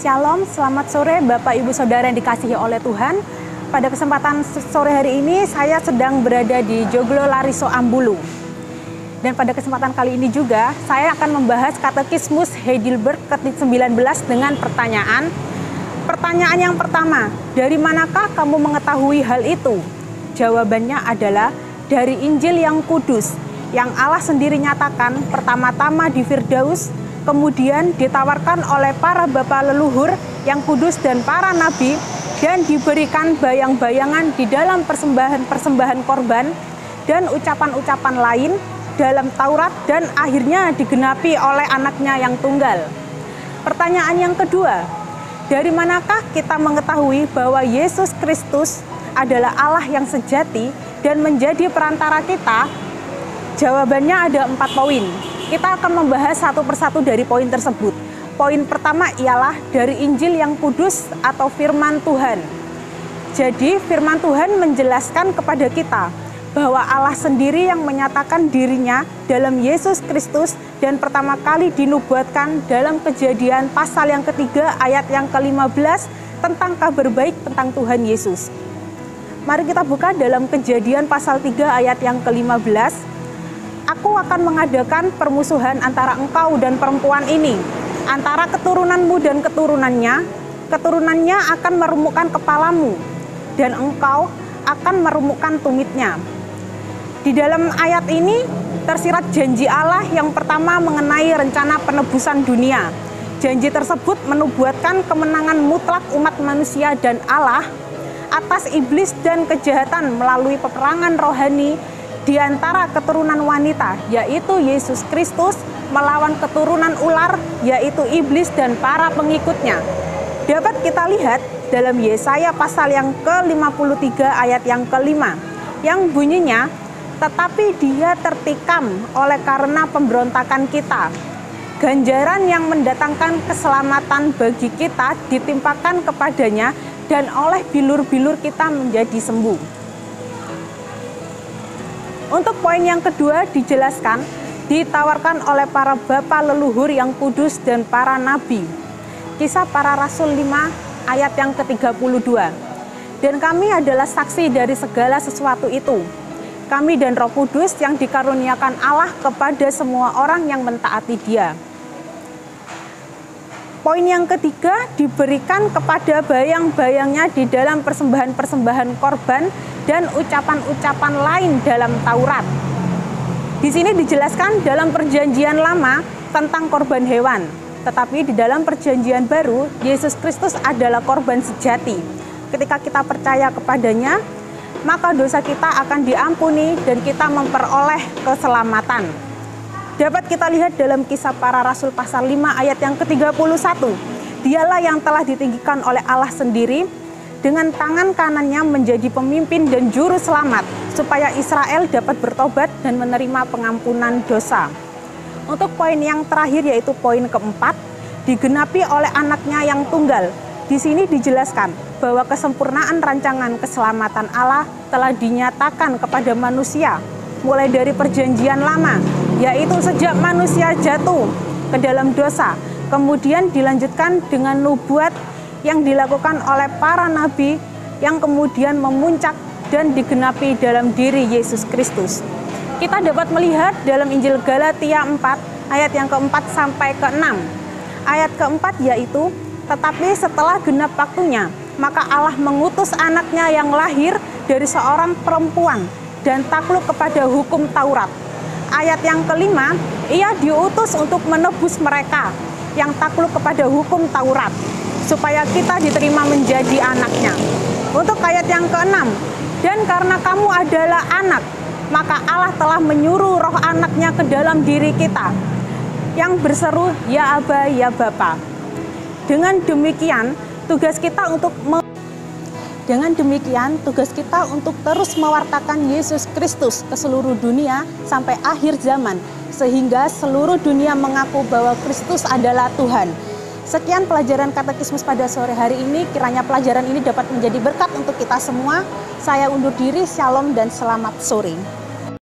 Shalom, selamat sore Bapak Ibu Saudara yang dikasihi oleh Tuhan. Pada kesempatan sore hari ini saya sedang berada di Joglo Lariso Ambulu. Dan pada kesempatan kali ini juga saya akan membahas Katekismus Heidelberg ke-19 dengan pertanyaan. Pertanyaan yang pertama, dari manakah kamu mengetahui hal itu? Jawabannya adalah dari Injil yang kudus, yang Allah sendiri nyatakan pertama-tama di Firdaus, kemudian ditawarkan oleh para bapa leluhur yang kudus dan para nabi, dan diberikan bayang-bayangan di dalam persembahan-persembahan korban dan ucapan-ucapan lain dalam Taurat, dan akhirnya digenapi oleh anaknya yang tunggal. Pertanyaan yang kedua, dari manakah kita mengetahui bahwa Yesus Kristus adalah Allah yang sejati dan menjadi perantara kita? Jawabannya ada 4 poin. Kita akan membahas satu persatu dari poin tersebut. Poin pertama ialah dari Injil yang kudus atau firman Tuhan. Jadi firman Tuhan menjelaskan kepada kita bahwa Allah sendiri yang menyatakan dirinya dalam Yesus Kristus, dan pertama kali dinubuatkan dalam Kejadian pasal yang ketiga ayat yang ke-15 tentang kabar baik tentang Tuhan Yesus. Mari kita buka dalam Kejadian pasal 3 ayat yang ke-15. Aku akan mengadakan permusuhan antara engkau dan perempuan ini, antara keturunanmu dan keturunannya akan meremukkan kepalamu, dan engkau akan meremukkan tumitnya. Di dalam ayat ini tersirat janji Allah yang pertama mengenai rencana penebusan dunia. Janji tersebut menubuatkan kemenangan mutlak umat manusia dan Allah atas iblis dan kejahatan melalui peperangan rohani di antara keturunan wanita, yaitu Yesus Kristus, melawan keturunan ular, yaitu iblis dan para pengikutnya. Dapat kita lihat dalam Yesaya pasal yang ke-53 ayat yang ke-5, yang bunyinya, tetapi dia tertikam oleh karena pemberontakan kita. Ganjaran yang mendatangkan keselamatan bagi kita ditimpakan kepadanya, dan oleh bilur-bilur kita menjadi sembuh. Untuk poin yang kedua dijelaskan, ditawarkan oleh para bapa leluhur yang kudus dan para nabi. Kisah Para Rasul 5 ayat yang ke-32. Dan kami adalah saksi dari segala sesuatu itu. Kami dan Roh Kudus yang dikaruniakan Allah kepada semua orang yang mentaati Dia. Poin yang ketiga diberikan kepada bayang-bayangnya di dalam persembahan-persembahan korban dan ucapan-ucapan lain dalam Taurat. Di sini dijelaskan dalam Perjanjian Lama tentang korban hewan, tetapi di dalam Perjanjian Baru Yesus Kristus adalah korban sejati. Ketika kita percaya kepadanya, maka dosa kita akan diampuni dan kita memperoleh keselamatan. Dapat kita lihat dalam Kisah Para Rasul pasal 5 ayat yang ke-31. Dialah yang telah ditinggikan oleh Allah sendiri, dengan tangan kanannya menjadi pemimpin dan juru selamat, supaya Israel dapat bertobat dan menerima pengampunan dosa. Untuk poin yang terakhir, yaitu poin keempat, digenapi oleh anaknya yang tunggal. Di sini dijelaskan bahwa kesempurnaan rancangan keselamatan Allah telah dinyatakan kepada manusia, mulai dari Perjanjian Lama, yaitu sejak manusia jatuh ke dalam dosa, kemudian dilanjutkan dengan nubuat yang dilakukan oleh para nabi yang kemudian memuncak dan digenapi dalam diri Yesus Kristus. Kita dapat melihat dalam Injil Galatia 4 ayat yang ke-4 sampai ke-6. Ayat ke-4 yaitu, tetapi setelah genap waktunya, maka Allah mengutus anaknya yang lahir dari seorang perempuan dan takluk kepada hukum Taurat. Ayat yang kelima, ia diutus untuk menebus mereka yang takluk kepada hukum Taurat, supaya kita diterima menjadi anaknya. Untuk ayat yang ke-6, dan karena kamu adalah anak, maka Allah telah menyuruh roh anaknya ke dalam diri kita, yang berseru, ya Aba, ya Bapa. Dengan demikian, tugas kita untuk terus mewartakan Yesus Kristus ke seluruh dunia sampai akhir zaman, sehingga seluruh dunia mengaku bahwa Kristus adalah Tuhan. Sekian pelajaran katekismus pada sore hari ini. Kiranya pelajaran ini dapat menjadi berkat untuk kita semua. Saya undur diri, shalom dan selamat sore.